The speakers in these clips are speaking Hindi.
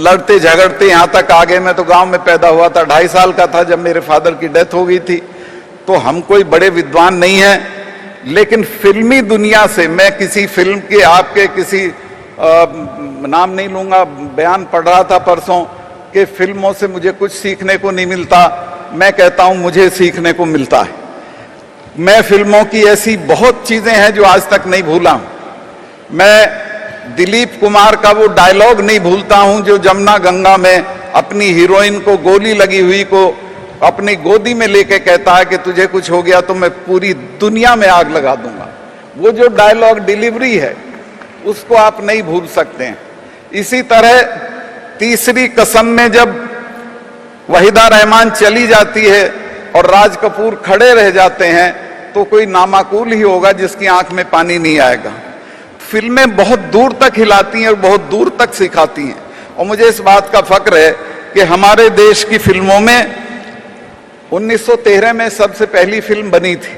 लड़ते झगड़ते यहाँ तक आ गए। मैं तो गांव में पैदा हुआ था, 2.5 साल का था जब मेरे फादर की डेथ हो गई थी। तो हम कोई बड़े विद्वान नहीं हैं, लेकिन फिल्मी दुनिया से मैं किसी फिल्म के आपके किसी नाम नहीं लूंगा, बयान पढ़ रहा था परसों कि फिल्मों से मुझे कुछ सीखने को नहीं मिलता। मैं कहता हूं मुझे सीखने को मिलता है। मैं फिल्मों की ऐसी बहुत चीजें हैं जो आज तक नहीं भूला हूं। मैं दिलीप कुमार का वो डायलॉग नहीं भूलता हूं जो जमुना गंगा में अपनी हीरोइन को गोली लगी हुई को अपनी गोदी में लेके कहता है कि तुझे कुछ हो गया तो मैं पूरी दुनिया में आग लगा दूंगा। वो जो डायलॉग डिलीवरी है उसको आप नहीं भूल सकते हैं। इसी तरह तीसरी कसम में जब वहीदा रहमान चली जाती है और राज कपूर खड़े रह जाते हैं तो कोई नामाकूल ही होगा जिसकी आंख में पानी नहीं आएगा। फिल्में बहुत दूर तक हिलाती हैं और बहुत दूर तक सिखाती हैं। और मुझे इस बात का फक्र है कि हमारे देश की फिल्मों में 1913 में सबसे पहली फिल्म बनी थी।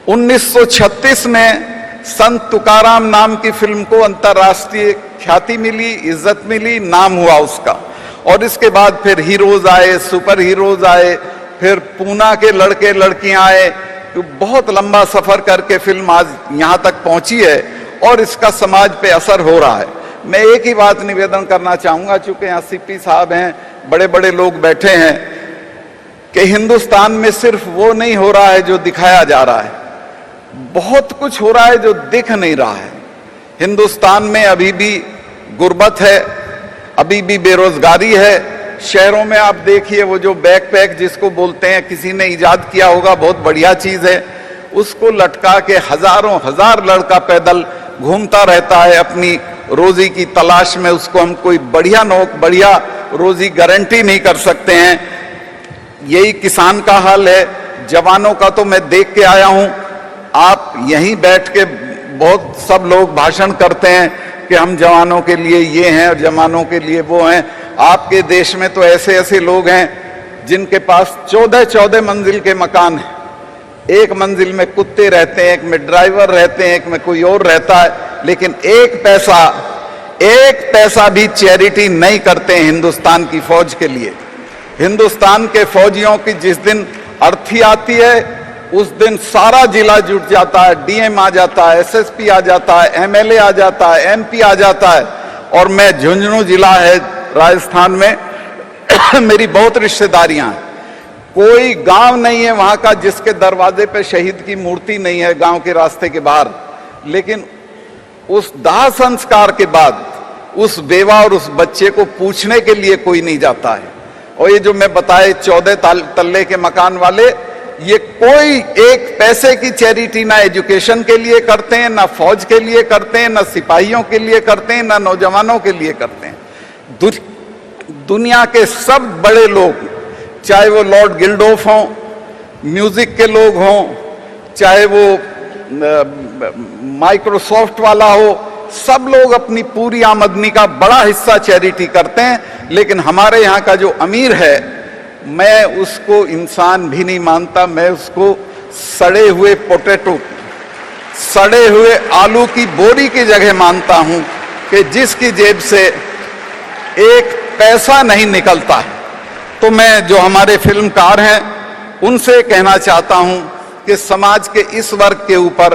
1936 में संत तुकाराम नाम की फिल्म को अंतर्राष्ट्रीय ख्याति मिली, इज्जत मिली, नाम हुआ उसका। और इसके बाद फिर हीरोज आए, सुपर हीरोज आए, फिर पूना के लड़के लड़कियां आए। तो बहुत लंबा सफर करके फिल्म आज यहां तक पहुंची है और इसका समाज पे असर हो रहा है। मैं एक ही बात निवेदन करना चाहूंगा, चूंकि यहाँ सीपी साहब हैं, बड़े बड़े लोग बैठे हैं, कि हिंदुस्तान में सिर्फ वो नहीं हो रहा है जो दिखाया जा रहा है, बहुत कुछ हो रहा है जो दिख नहीं रहा है। हिंदुस्तान में अभी भी गुर्बत है, अभी भी बेरोजगारी है। शहरों में आप देखिए वो जो बैकपैक जिसको बोलते हैं, किसी ने इजाद किया होगा, बहुत बढ़िया चीज है, उसको लटका के हजारों हजार लड़का पैदल घूमता रहता है अपनी रोजी की तलाश में। उसको हम कोई बढ़िया रोजी गारंटी नहीं कर सकते हैं। यही किसान का हाल है। जवानों का तो मैं देख के आया हूं। आप यहीं बैठ के बहुत सब लोग भाषण करते हैं कि हम जवानों के लिए ये हैं और जवानों के लिए वो हैं। आपके देश में तो ऐसे ऐसे लोग हैं जिनके पास 14 मंजिल के मकान हैं। एक मंजिल में कुत्ते रहते हैं, एक में ड्राइवर रहते हैं, एक में कोई और रहता है, लेकिन एक पैसा भी चैरिटी नहीं करते हैं हिंदुस्तान की फौज के लिए। हिंदुस्तान के फौजियों की जिस दिन अर्थी आती है उस दिन सारा जिला जुट जाता है, डीएम आ जाता है, एसएसपी आ जाता है, एमएलए आ जाता है, एमपी आ जाता है। और मैं झुंझुनू जिला है राजस्थान में मेरी बहुत रिश्तेदारियां हैं। कोई गांव नहीं है वहां का जिसके दरवाजे पे शहीद की मूर्ति नहीं है गांव के रास्ते के बाहर। लेकिन उस दाह संस्कार के बाद उस बेवा और उस बच्चे को पूछने के लिए कोई नहीं जाता है। और ये जो मैं बताए 14 तल्ले के मकान वाले, ये कोई एक पैसे की चैरिटी ना एजुकेशन के लिए करते हैं, ना फौज के लिए करते हैं, ना सिपाहियों के लिए करते हैं, ना नौजवानों के लिए करते हैं। दुनिया के सब बड़े लोग, चाहे वो लॉर्ड गिल्डोफ हों, म्यूजिक के लोग हों, चाहे वो माइक्रोसॉफ्ट वाला हो, सब लोग अपनी पूरी आमदनी का बड़ा हिस्सा चैरिटी करते हैं। लेकिन हमारे यहाँ का जो अमीर है, मैं उसको इंसान भी नहीं मानता, मैं उसको सड़े हुए पोटैटो, सड़े हुए आलू की बोरी की जगह मानता हूं कि जिसकी जेब से एक पैसा नहीं निकलता है। तो मैं जो हमारे फिल्मकार हैं उनसे कहना चाहता हूं कि समाज के इस वर्ग के ऊपर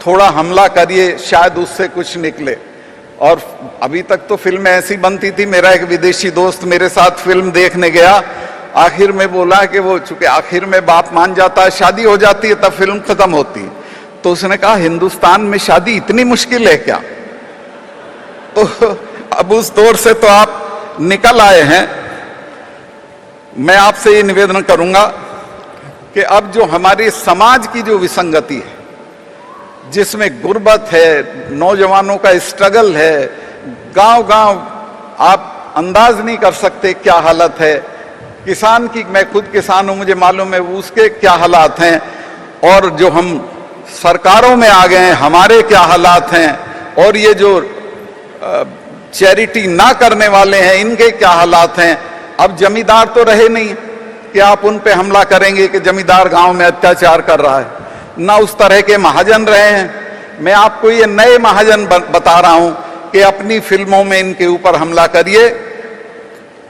थोड़ा हमला करिए, शायद उससे कुछ निकले। और अभी तक तो फिल्में ऐसी बनती थी। मेरा एक विदेशी दोस्त मेरे साथ फिल्म देखने गया, आखिर में बोला कि वो चूंकि आखिर में बाप मान जाता है, शादी हो जाती है, तब फिल्म खत्म होती है। तो उसने कहा हिंदुस्तान में शादी इतनी मुश्किल है क्या? तो अब उस दौर से तो आप निकल आए हैं। मैं आपसे ये निवेदन करूंगा कि अब जो हमारे समाज की जो विसंगति है, जिसमें गुर्बत है, नौजवानों का स्ट्रगल है, गांव-गांव आप अंदाज नहीं कर सकते क्या हालत है। किसान की, मैं खुद किसान हूं, मुझे मालूम है उसके क्या हालात हैं। और जो हम सरकारों में आ गए हैं, हमारे क्या हालात हैं। और ये जो चैरिटी ना करने वाले हैं, इनके क्या हालात हैं। अब जमींदार तो रहे नहीं कि आप उन पे हमला करेंगे कि जमींदार गांव में अत्याचार कर रहा है, ना उस तरह के महाजन रहे हैं। मैं आपको ये नए महाजन बता रहा हूं कि अपनी फिल्मों में इनके ऊपर हमला करिए।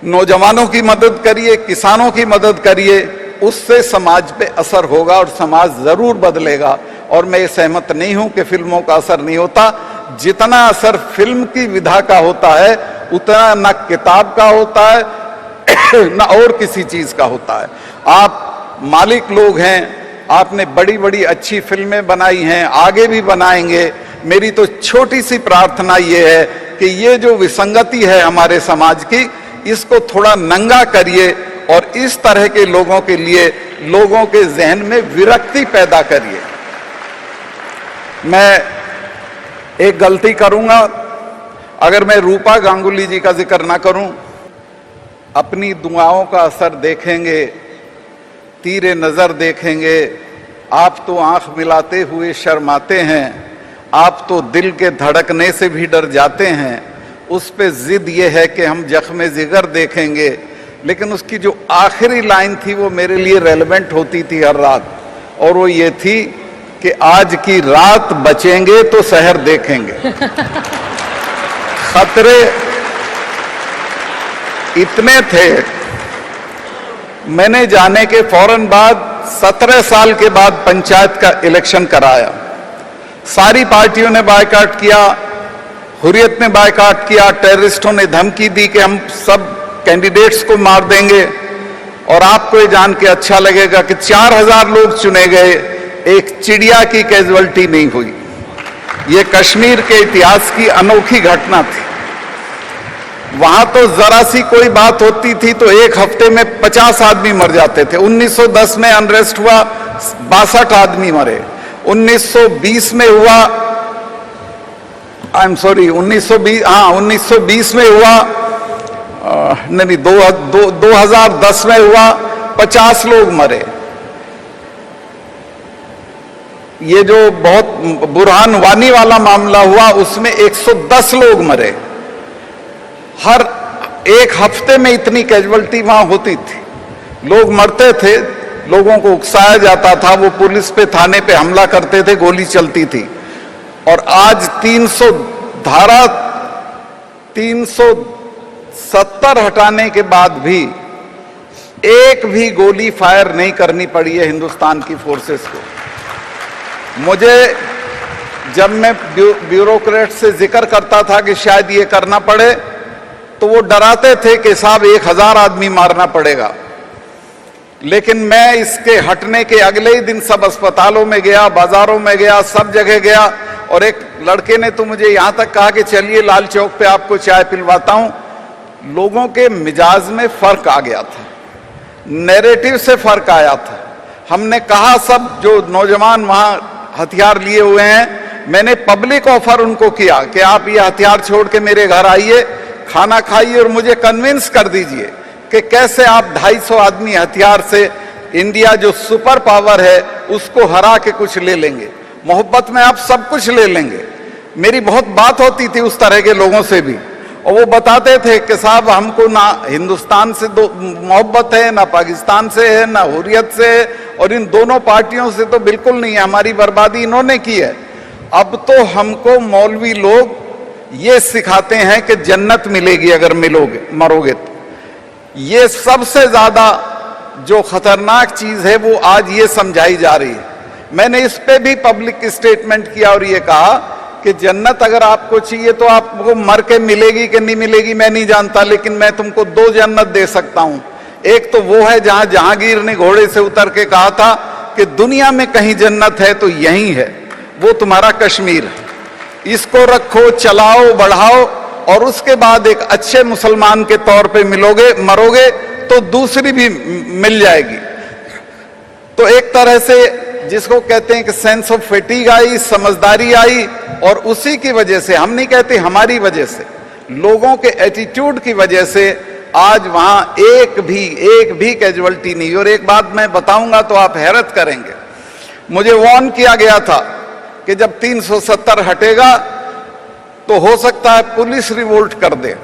नौजवानों की मदद करिए, किसानों की मदद करिए, उससे समाज पे असर होगा और समाज जरूर बदलेगा। और मैं सहमत नहीं हूं कि फिल्मों का असर नहीं होता। जितना असर फिल्म की विधा का होता है उतना न किताब का होता है न और किसी चीज का होता है। आप मालिक लोग हैं, आपने बड़ी बड़ी अच्छी फिल्में बनाई हैं, आगे भी बनाएंगे। मेरी तो छोटी सी प्रार्थना ये है कि ये जो विसंगति है हमारे समाज की, इसको थोड़ा नंगा करिए और इस तरह के लोगों के लिए लोगों के जहन में विरक्ति पैदा करिए। मैं एक गलती करूंगा अगर मैं रूपा गांगुली जी का जिक्र ना करूं। अपनी दुआओं का असर देखेंगे, तीरे नजर देखेंगे। आप तो आंख मिलाते हुए शर्माते हैं, आप तो दिल के धड़कने से भी डर जाते हैं। उस पे जिद ये है कि हम जख्मे जिगर देखेंगे। लेकिन उसकी जो आखिरी लाइन थी वो मेरे लिए रेलेवेंट होती थी हर रात, और वो ये थी कि आज की रात बचेंगे तो शहर देखेंगे। खतरे इतने थे। मैंने जाने के फौरन बाद 17 साल के बाद पंचायत का इलेक्शन कराया। सारी पार्टियों ने बायकॉट किया, हुर्रियत ने बायकॉट किया, टेररिस्टों ने धमकी दी कि हम सब कैंडिडेट्स को मार देंगे। और आपको ये जान के अच्छा लगेगा कि 4000 लोग चुने गए, एक चिड़िया की कैजुअल्टी नहीं हुई। ये कश्मीर के इतिहास की अनोखी घटना थी। वहां तो जरा सी कोई बात होती थी तो एक हफ्ते में 50 आदमी मर जाते थे। 1910 में अनरेस्ट हुआ, 62 आदमी मरे। 1920 में हुआ, 1920 में हुआ, नहीं 2010 में हुआ, 50 लोग मरे। ये जो बहुत बुरहान वानी वाला मामला हुआ उसमें 110 लोग मरे। हर एक हफ्ते में इतनी कैजुअल्टी वहां होती थी, लोग मरते थे, लोगों को उकसाया जाता था, वो पुलिस पे थाने पे हमला करते थे, गोली चलती थी। और आज 370 हटाने के बाद भी एक भी गोली फायर नहीं करनी पड़ी है हिंदुस्तान की फोर्सेस को। मुझे जब मैं ब्यूरोक्रेट से जिक्र करता था कि शायद ये करना पड़े तो वो डराते थे कि साहब 1000 आदमी मारना पड़ेगा। लेकिन मैं इसके हटने के अगले ही दिन सब अस्पतालों में गया, बाजारों में गया, सब जगह गया। और एक लड़के ने तो मुझे यहां तक कहा कि चलिए लाल चौक पे आपको चाय पिलवाता हूं। लोगों के मिजाज में फर्क आ गया था, नैरेटिव से फर्क आया था। हमने कहा, सब जो नौजवान वहां हथियार लिए हुए हैं, मैंने पब्लिक ऑफर उनको किया कि आप ये हथियार छोड़ के मेरे घर आइए, खाना खाइए और मुझे कन्विंस कर दीजिए कि कैसे आप 250 आदमी हथियार से इंडिया जो सुपर पावर है उसको हरा के कुछ ले लेंगे। मोहब्बत में आप सब कुछ ले लेंगे। मेरी बहुत बात होती थी उस तरह के लोगों से भी, और वो बताते थे कि साहब हमको ना हिंदुस्तान से मोहब्बत है, ना पाकिस्तान से है, ना हुर्रियत से है, और इन दोनों पार्टियों से तो बिल्कुल नहीं है। हमारी बर्बादी इन्होंने की है। अब तो हमको मौलवी लोग ये सिखाते हैं कि जन्नत मिलेगी अगर मरोगे तो। ये सबसे ज्यादा जो खतरनाक चीज है वो आज ये समझाई जा रही है। मैंने इस पे भी पब्लिक स्टेटमेंट किया और ये कहा कि जन्नत अगर आपको चाहिए तो आपको मर के मिलेगी कि नहीं मिलेगी मैं नहीं जानता, लेकिन मैं तुमको 2 जन्नत दे सकता हूं। एक तो वो है जहां जहांगीर ने घोड़े से उतर के कहा था कि दुनिया में कहीं जन्नत है तो यही है, वो तुम्हारा कश्मीर है। इसको रखो, चलाओ, बढ़ाओ, और उसके बाद एक अच्छे मुसलमान के तौर पे मरोगे तो दूसरी भी मिल जाएगी। तो एक तरह से जिसको कहते हैं कि सेंस ऑफ फेटीग आई, समझदारी आई, और उसी की वजह से, हम नहीं कहते हमारी वजह से, लोगों के एटीट्यूड की वजह से आज वहां एक भी कैजुअल्टी नहीं। और एक बात मैं बताऊंगा तो आप हैरत करेंगे। मुझे वार्न किया गया था कि जब 370 हटेगा तो हो सकता है पुलिस रिवोल्ट कर दे।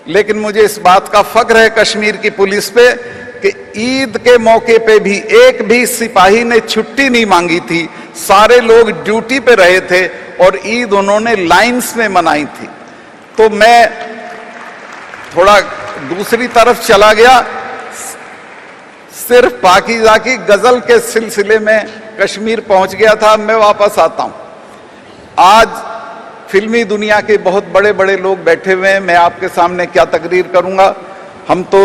लेकिन मुझे इस बात का फख्र है कश्मीर की पुलिस पे कि ईद के मौके पे भी एक भी सिपाही ने छुट्टी नहीं मांगी थी। सारे लोग ड्यूटी पे रहे थे और ईद उन्होंने लाइंस में मनाई थी। तो मैं थोड़ा दूसरी तरफ चला गया, सिर्फ पाकीज़ा की गजल के सिलसिले में कश्मीर पहुंच गया था। मैं वापस आता हूं। आज फिल्मी दुनिया के बहुत बड़े बड़े लोग बैठे हुए हैं, मैं आपके सामने क्या तकरीर करूंगा। हम तो